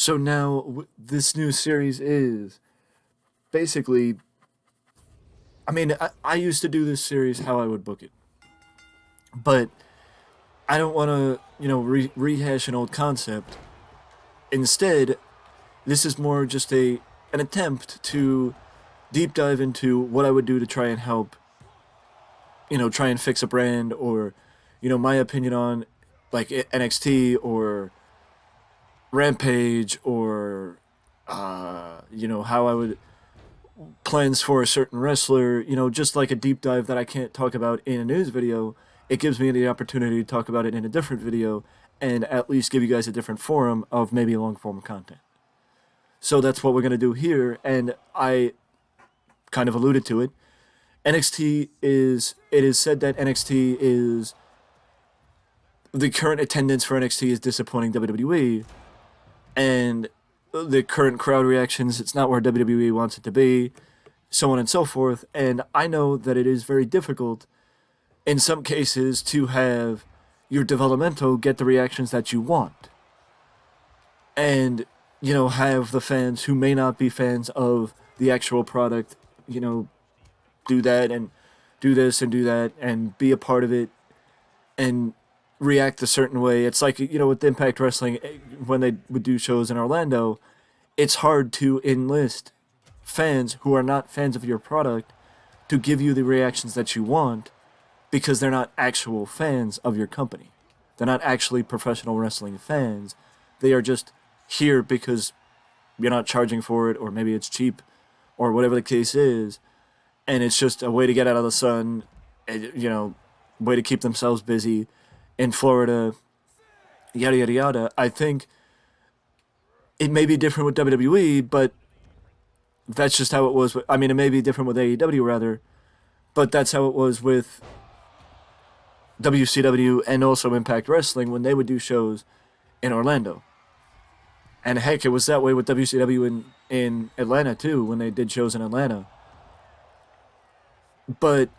So now this new series is basically. I mean, I used to do this series how I would book it, but I don't want to, rehash an old concept. Instead, this is more just a an attempt to deep dive into what I would do to try and help, try and fix a brand or, my opinion on like NXT or Rampage or, how I would plans for a certain wrestler, just like a deep dive that I can't talk about in a news video. It gives me the opportunity to talk about it in a different video and at least give you guys a different forum of maybe long form content. So that's what we're going to do here. And I kind of alluded to it. It is said that NXT is, the current attendance for NXT is disappointing WWE. And the current crowd reactions, it's not where WWE wants it to be, so on and so forth. And I know that it is very difficult in some cases to have your developmental get the reactions that you want. And, have the fans who may not be fans of the actual product, do that and do this and do that and be a part of it and react a certain way. It's like, with Impact Wrestling, when they would do shows in Orlando, it's hard to enlist fans who are not fans of your product to give you the reactions that you want because they're not actual fans of your company. They're not actually professional wrestling fans. They are just here because you're not charging for it, or maybe it's cheap, or whatever the case is, and it's just a way to get out of the sun, way to keep themselves busy in Florida, yada yada yada. I think it may be different with WWE, but that's just how it was. It may be different with AEW rather, but that's how it was with WCW and also Impact Wrestling when they would do shows in Orlando. And heck, it was that way with WCW in Atlanta too, when they did shows in Atlanta. But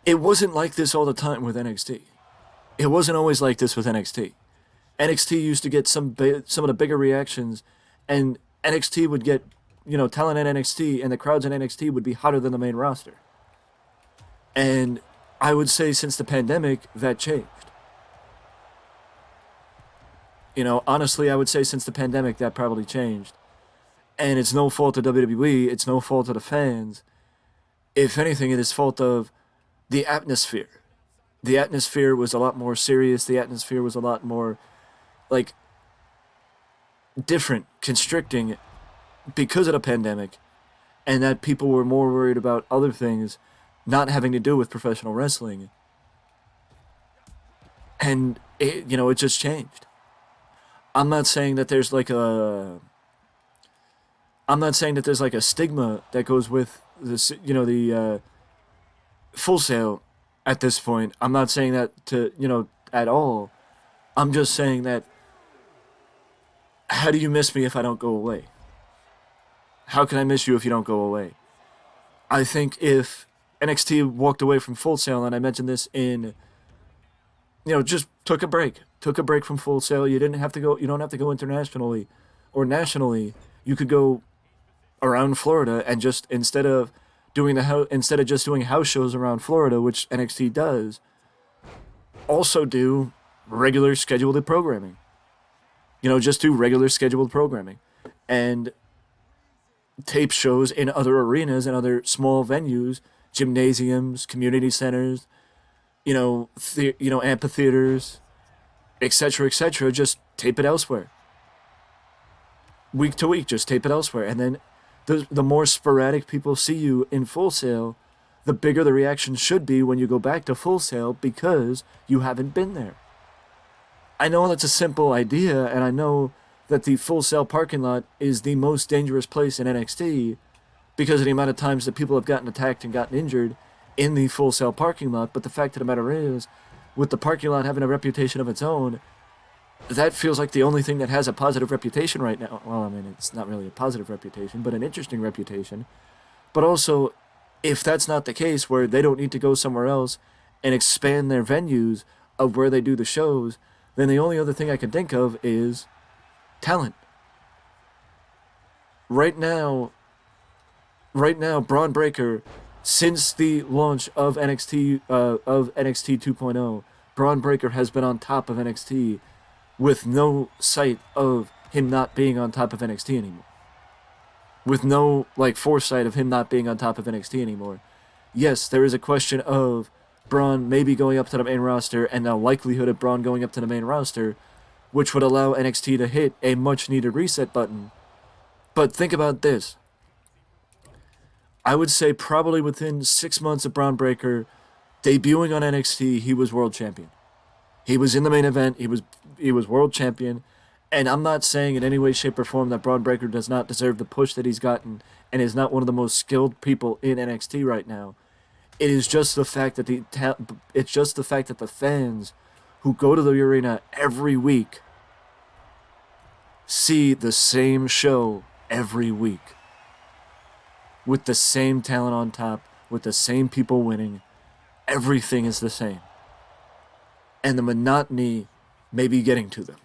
it wasn't like this all the time with NXT. It wasn't always like this with NXT. NXT used to get some of the bigger reactions, and NXT would get, talent in NXT, and the crowds in NXT would be hotter than the main roster. And I would say since the pandemic, that changed. Honestly, I would say since the pandemic, that probably changed. And it's no fault of WWE, it's no fault of the fans. If anything, it is fault of the atmosphere. The atmosphere was a lot more serious, the atmosphere was a lot more different, constricting because of the pandemic, and that people were more worried about other things not having to do with professional wrestling. And it just changed. I'm not saying that there's a stigma that goes with this, the Full Sail at this point. I'm not saying that at all. I'm just saying that, how do you miss me if I don't go away? How can I miss you if you don't go away? I think if NXT walked away from Full Sail, and I mentioned this in, just took a break from Full Sail. You don't have to go internationally or nationally. You could go around Florida and just instead of just doing house shows around Florida, which NXT does, also do regular scheduled programming. Just do regular scheduled programming and tape shows in other arenas and other small venues, gymnasiums, community centers, amphitheaters, etc., etc. Just tape it elsewhere. Week to week, just tape it elsewhere. And then the more sporadic people see you in Full Sail, the bigger the reaction should be when you go back to Full Sail because you haven't been there. I know that's a simple idea, and I know that the Full Sail parking lot is the most dangerous place in NXT because of the amount of times that people have gotten attacked and gotten injured in the Full Sail parking lot. But the fact of the matter is, with the parking lot having a reputation of its own, that feels like the only thing that has a positive reputation right now. Well, it's not really a positive reputation, but an interesting reputation. But also, if that's not the case, where they don't need to go somewhere else and expand their venues of where they do the shows, then the only other thing I can think of is talent. Right now, Braun Breaker, since the launch of NXT 2.0, Braun Breaker has been on top of NXT with no sight of him not being on top of NXT anymore. With no foresight of him not being on top of NXT anymore. Yes, there is a question of Braun maybe going up to the main roster and the likelihood of Braun going up to the main roster, which would allow NXT to hit a much needed reset button. But think about this. I would say probably within 6 months of Braun Breaker debuting on NXT, he was world champion. He was in the main event. He was world champion. And I'm not saying in any way, shape, or form that Braun Breaker does not deserve the push that he's gotten and is not one of the most skilled people in NXT right now. It is just the fact that the fans who go to the arena every week see the same show every week with the same talent on top, with the same people winning. Everything is the same. And the monotony may be getting to them.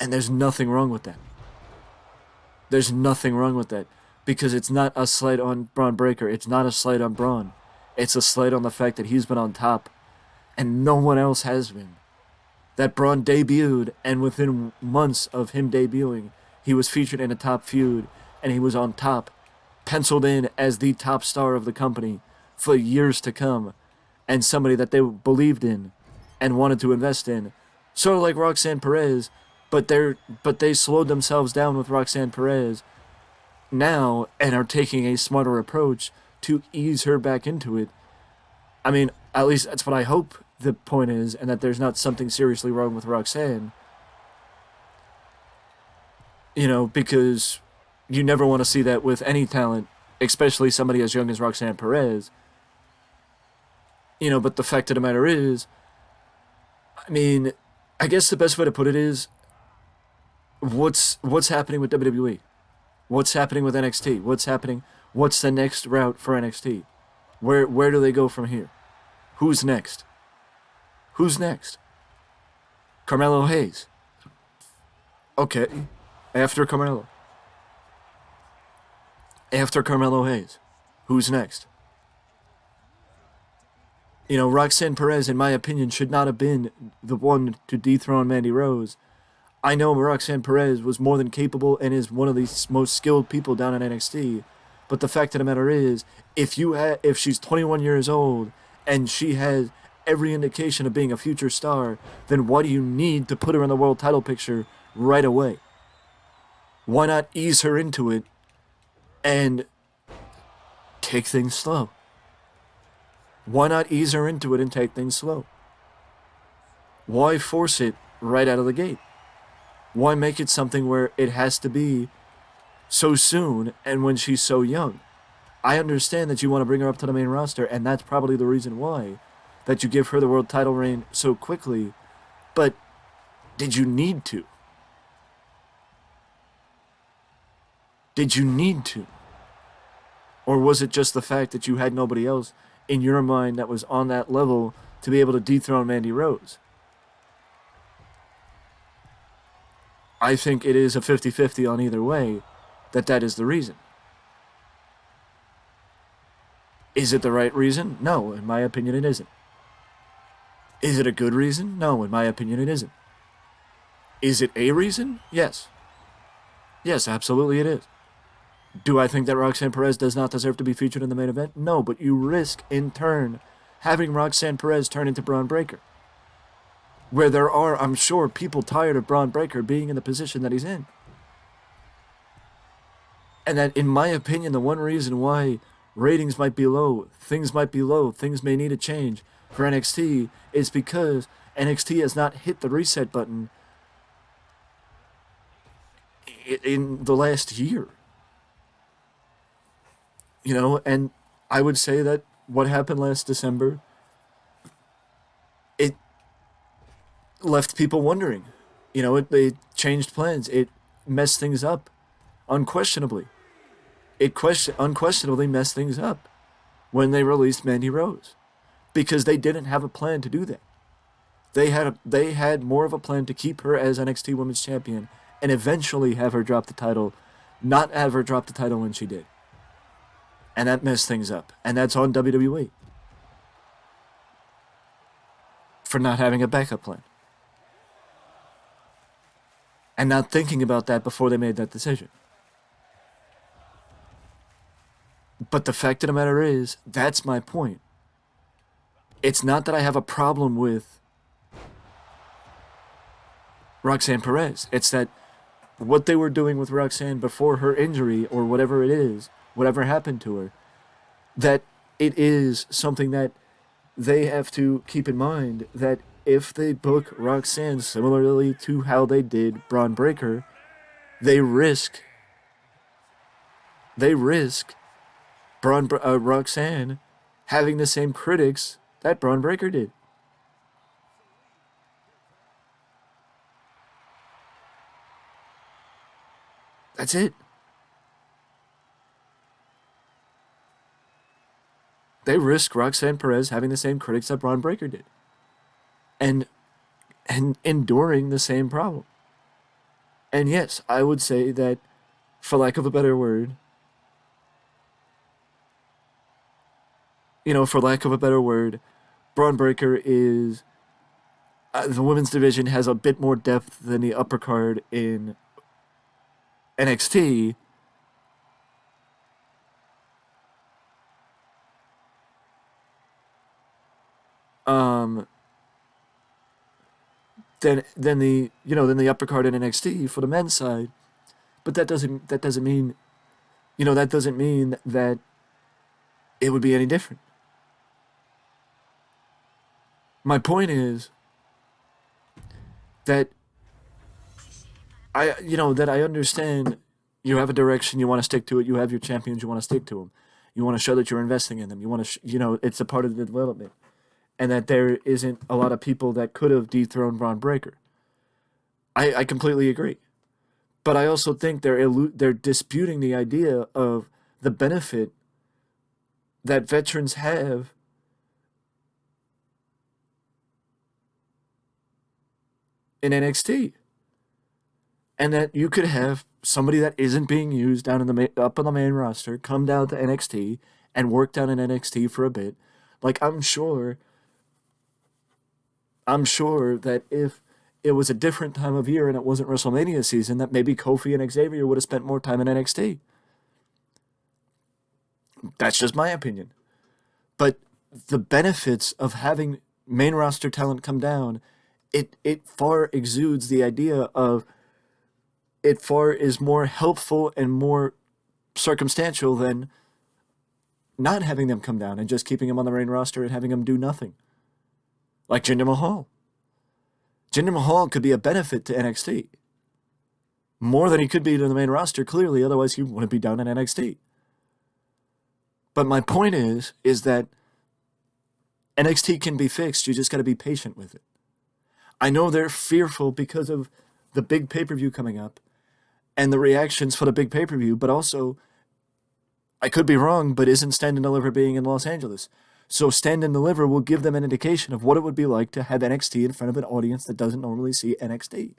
And there's nothing wrong with that. Because it's not a slight on Braun Breaker. It's not a slight on Braun. It's a slight on the fact that he's been on top and no one else has been. That Braun debuted, and within months of him debuting, he was featured in a top feud, and he was on top, penciled in as the top star of the company for years to come, and somebody that they believed in and wanted to invest in. Sort of like Roxanne Perez, but they slowed themselves down with Roxanne Perez now and are taking a smarter approach to ease her back into it. I mean, at least that's what I hope the point is, and that there's not something seriously wrong with Roxanne. Because you never want to see that with any talent, especially somebody as young as Roxanne Perez. But the fact of the matter is, I guess the best way to put it is, what's happening with WWE? What's happening with NXT? What's the next route for NXT? Where do they go from here? Who's next? Carmelo Hayes. Okay. After Carmelo Hayes. Who's next? Roxanne Perez, in my opinion, should not have been the one to dethrone Mandy Rose. I know Roxanne Perez was more than capable and is one of the most skilled people down in NXT. But the fact of the matter is, if she's 21 years old and she has every indication of being a future star, then why do you need to put her in the world title picture right away? Why not ease her into it and take things slow? Why not ease her into it and take things slow? Why force it right out of the gate? Why make it something where it has to be so soon and when she's so young? I understand that you want to bring her up to the main roster, and that's probably the reason why, that you give her the world title reign so quickly, but did you need to? Or was it just the fact that you had nobody else in your mind that was on that level to be able to dethrone Mandy Rose? I think it is a 50-50 on either way, that is the reason. Is it the right reason? No, in my opinion it isn't. Is it a good reason? No, in my opinion it isn't. Is it a reason? Yes. Yes, absolutely it is. Do I think that Roxanne Perez does not deserve to be featured in the main event? No, but you risk, in turn, having Roxanne Perez turn into Braun Breaker. Where there are, I'm sure, people tired of Braun Breaker being in the position that he's in. And that, in my opinion, the one reason why ratings might be low, things may need a change for NXT, is because NXT has not hit the reset button in the last year. And I would say that what happened last December, it left people wondering. They changed plans. It messed things up, unquestionably. It unquestionably messed things up when they released Mandy Rose, because they didn't have a plan to do that. They had more of a plan to keep her as NXT Women's Champion and eventually have her drop the title, not have her drop the title when she did. And that messed things up. And that's on WWE for not having a backup plan. And not thinking about that before they made that decision. But the fact of the matter is, that's my point. It's not that I have a problem with Roxanne Perez. It's that what they were doing with Roxanne before her injury or whatever it is, whatever happened to her, that it is something that they have to keep in mind, that if they book Roxanne similarly to how they did Braun Breaker, they risk Roxanne having the same critics that Braun Breaker did. That's it. They risk Roxanne Perez having the same critics that Braun Breaker did. And enduring the same problem. And yes, I would say that, for lack of a better word, Braun Breaker is... the women's division has a bit more depth than the upper card in NXT. Than the upper card in NXT for the men's side, but that doesn't mean that it would be any different. My point is that I understand you have a direction, you want to stick to it, you have your champions, you want to stick to them, you want to show that you're investing in them, you want to it's a part of the development. And that there isn't a lot of people that could have dethroned Braun Breaker. I completely agree. But I also think they're disputing the idea of the benefit that veterans have in NXT. And that you could have somebody that isn't being used down up on the main roster come down to NXT and work down in NXT for a bit. Like, I'm sure that if it was a different time of year and it wasn't WrestleMania season, that maybe Kofi and Xavier would have spent more time in NXT. That's just my opinion. But the benefits of having main roster talent come down, it far exudes the idea of, it far is more helpful and more circumstantial than not having them come down and just keeping them on the main roster and having them do nothing. Like Jinder Mahal. Jinder Mahal could be a benefit to NXT. More than he could be to the main roster, clearly, otherwise he wouldn't be down in NXT. But my point is that NXT can be fixed, you just got to be patient with it. I know they're fearful because of the big pay-per-view coming up and the reactions for the big pay-per-view, but also, I could be wrong, but isn't Stand and Deliver being in Los Angeles? So Stand and Deliver will give them an indication of what it would be like to have NXT in front of an audience that doesn't normally see NXT.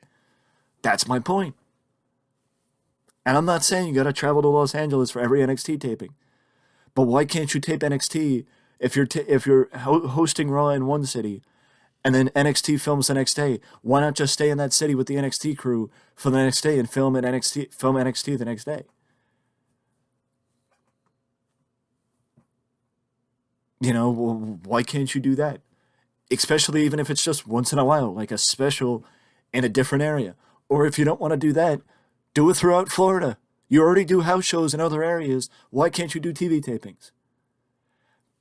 That's my point. And I'm not saying you got to travel to Los Angeles for every NXT taping. But why can't you tape NXT if you're hosting Raw in one city and then NXT films the next day? Why not just stay in that city with the NXT crew for the next day and film NXT the next day? Why can't you do that? Especially even if it's just once in a while, like a special in a different area. Or if you don't want to do that, do it throughout Florida. You already do house shows in other areas. Why can't you do TV tapings?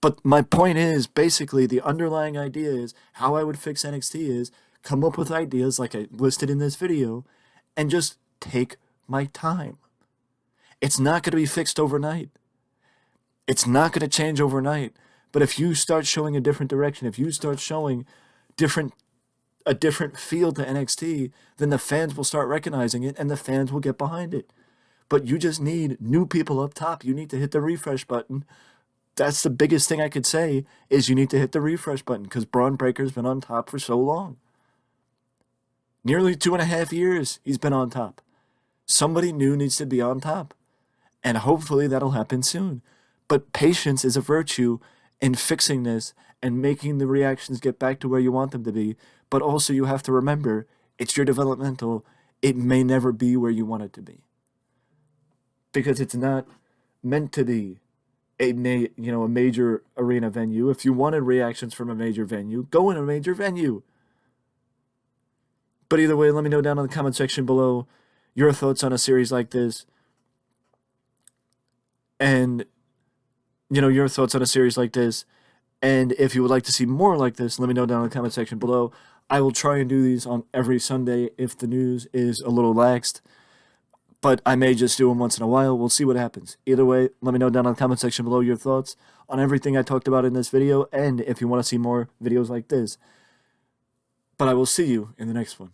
But my point is, basically, the underlying idea is how I would fix NXT is come up with ideas like I listed in this video and just take my time. It's not going to be fixed overnight. It's not going to change overnight. But if you start showing a different direction, if you start showing a different feel to NXT, then the fans will start recognizing it and the fans will get behind it. But you just need new people up top. You need to hit the refresh button. That's the biggest thing I could say is you need to hit the refresh button because Braun Breaker's been on top for so long. Nearly 2.5 years he's been on top. Somebody new needs to be on top. And hopefully that'll happen soon. But patience is a virtue in fixing this and making the reactions get back to where you want them to be. But also you have to remember, it's your developmental. It may never be where you want it to be. Because it's not meant to be a major arena venue. If you wanted reactions from a major venue, go in a major venue. But either way, let me know down in the comment section below your thoughts on a series like this. And, your thoughts on a series like this. And if you would like to see more like this, let me know down in the comment section below. I will try and do these on every Sunday if the news is a little laxed. But I may just do them once in a while. We'll see what happens. Either way, let me know down in the comment section below your thoughts on everything I talked about in this video. And if you want to see more videos like this. But I will see you in the next one.